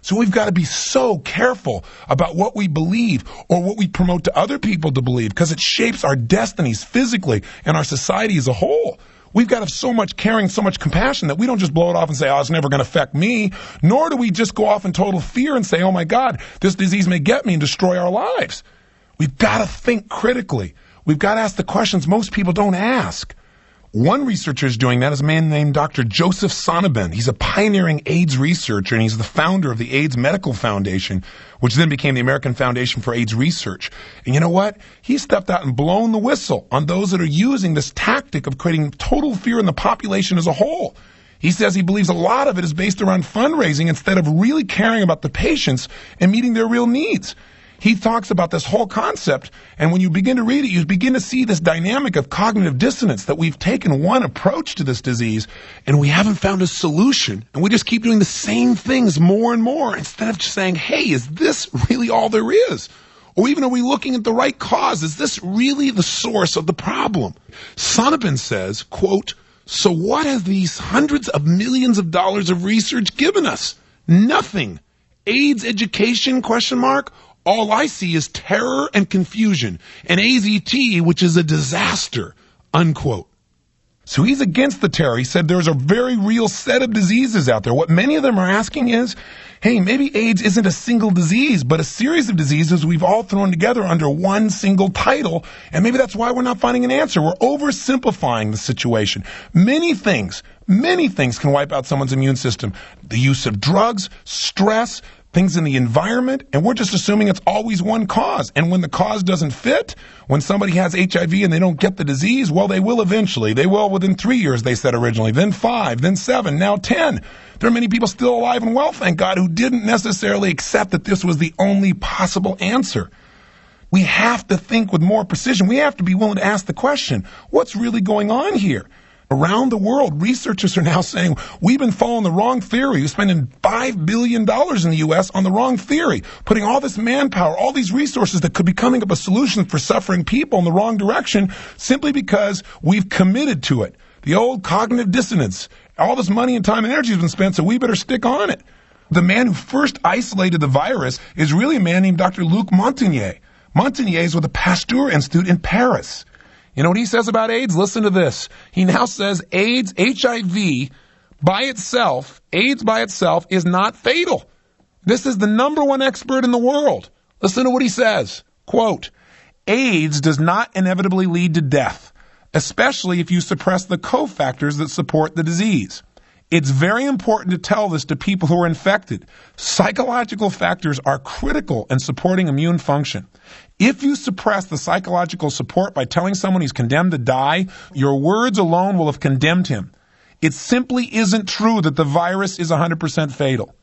So we've got to be so careful about what we believe or what we promote to other people to believe, because it shapes our destinies physically and our society as a whole. We've got to have so much caring, so much compassion that we don't just blow it off and say, oh, it's never going to affect me, nor do we just go off in total fear and say, oh my God, this disease may get me and destroy our lives. We've got to think critically. We've got to ask the questions most people don't ask. One researcher is doing that is a man named Dr. Joseph Sonnabend. He's a pioneering AIDS researcher, and he's the founder of the AIDS Medical Foundation, which then became the American Foundation for AIDS Research. And you know what? He stepped out and blown the whistle on those that are using this tactic of creating total fear in the population as a whole. He says he believes a lot of it is based around fundraising instead of really caring about the patients and meeting their real needs. He talks about this whole concept, and when you begin to read it, you begin to see this dynamic of cognitive dissonance, that we've taken one approach to this disease, and we haven't found a solution, and we just keep doing the same things more and more, instead of just saying, hey, is this really all there is? Or even, are we looking at the right cause? Is this really the source of the problem? Sonnabend says, quote, so what has these hundreds of millions of dollars of research given us? Nothing. AIDS education, question mark? All I see is terror and confusion, and AZT, which is a disaster, unquote. So he's against the terror. He said there's a very real set of diseases out there. What many of them are asking is, hey, maybe AIDS isn't a single disease, but a series of diseases we've all thrown together under one single title, and maybe that's why we're not finding an answer. We're oversimplifying the situation. Many things can wipe out someone's immune system. The use of drugs, stress, things in the environment, and we're just assuming it's always one cause. And when the cause doesn't fit, when somebody has HIV and they don't get the disease, well, they will eventually. They will within 3 years, they said originally, then 5, then 7, now 10. There are many people still alive and well, thank God, who didn't necessarily accept that this was the only possible answer. We have to think with more precision. We have to be willing to ask the question, what's really going on here? Around the world, researchers are now saying we've been following the wrong theory. We're spending $5 billion in the U.S. on the wrong theory, putting all this manpower, all these resources that could be coming up a solution for suffering people in the wrong direction simply because we've committed to it. The old cognitive dissonance. All this money and time and energy has been spent, so we better stick on it. The man who first isolated the virus is really a man named Dr. Luc Montagnier. Montagnier is with the Pasteur Institute in Paris. You know what he says about AIDS? Listen to this. He now says AIDS, HIV by itself, AIDS by itself is not fatal. This is the #1 expert in the world. Listen to what he says. Quote, AIDS does not inevitably lead to death, especially if you suppress the cofactors that support the disease. It's very important to tell this to people who are infected. Psychological factors are critical in supporting immune function. If you suppress the psychological support by telling someone he's condemned to die, your words alone will have condemned him. It simply isn't true that the virus is 100% fatal.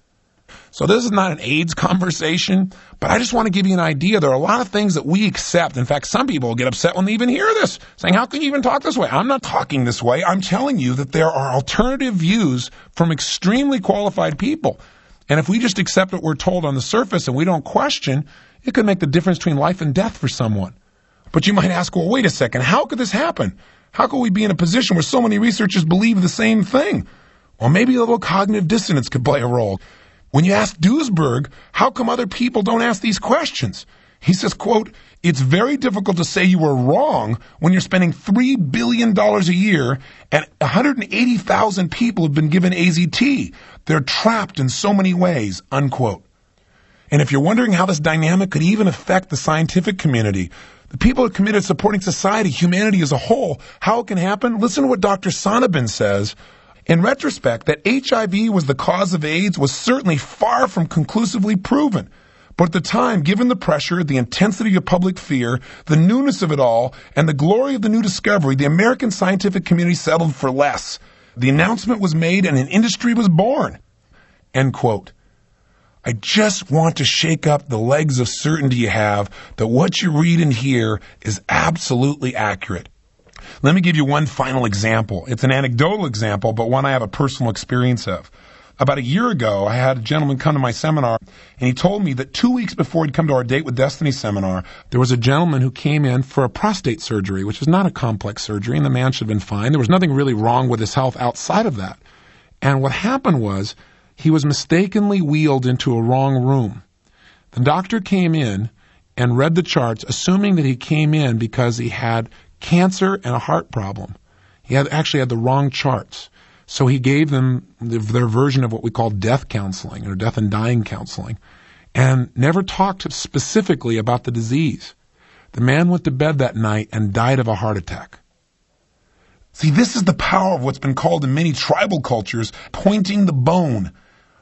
So this is not an AIDS conversation, but I just want to give you an idea. There are a lot of things that we accept. In fact, some people will get upset when they even hear this, saying, how can you even talk this way? I'm not talking this way. I'm telling you that there are alternative views from extremely qualified people. And if we just accept what we're told on the surface and we don't question, it could make the difference between life and death for someone. But you might ask, well, wait a second, how could this happen? How could we be in a position where so many researchers believe the same thing? Well, maybe a little cognitive dissonance could play a role. When you ask Duesberg, how come other people don't ask these questions? He says, quote, it's very difficult to say you were wrong when you're spending $3 billion a year and 180,000 people have been given AZT. They're trapped in so many ways, unquote. And if you're wondering how this dynamic could even affect the scientific community, the people who are committed to supporting society, humanity as a whole, how it can happen, listen to what Dr. Sonnabend says. In retrospect, that HIV was the cause of AIDS was certainly far from conclusively proven. But at the time, given the pressure, the intensity of public fear, the newness of it all, and the glory of the new discovery, the American scientific community settled for less. The announcement was made and an industry was born. End quote. I just want to shake up the legs of certainty you have that what you read and hear is absolutely accurate. Let me give you one final example. It's an anecdotal example, but one I have a personal experience of. About a year ago, I had a gentleman come to my seminar, and he told me that 2 weeks before he'd come to our Date with Destiny seminar, there was a gentleman who came in for a prostate surgery, which is not a complex surgery, and the man should have been fine. There was nothing really wrong with his health outside of that. And what happened was, he was mistakenly wheeled into a wrong room. The doctor came in and read the charts, assuming that he came in because he had cancer and a heart problem. He actually had the wrong charts. So he gave them their version of what we call death counseling or death and dying counseling, and never talked specifically about the disease. The man went to bed that night and died of a heart attack. See, this is the power of what's been called in many tribal cultures, pointing the bone.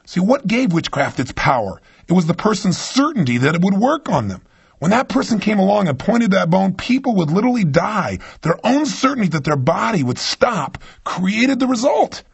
See, what gave witchcraft its power? It was the person's certainty that it would work on them. When that person came along and pointed that bone, people would literally die. Their own certainty that their body would stop created the result.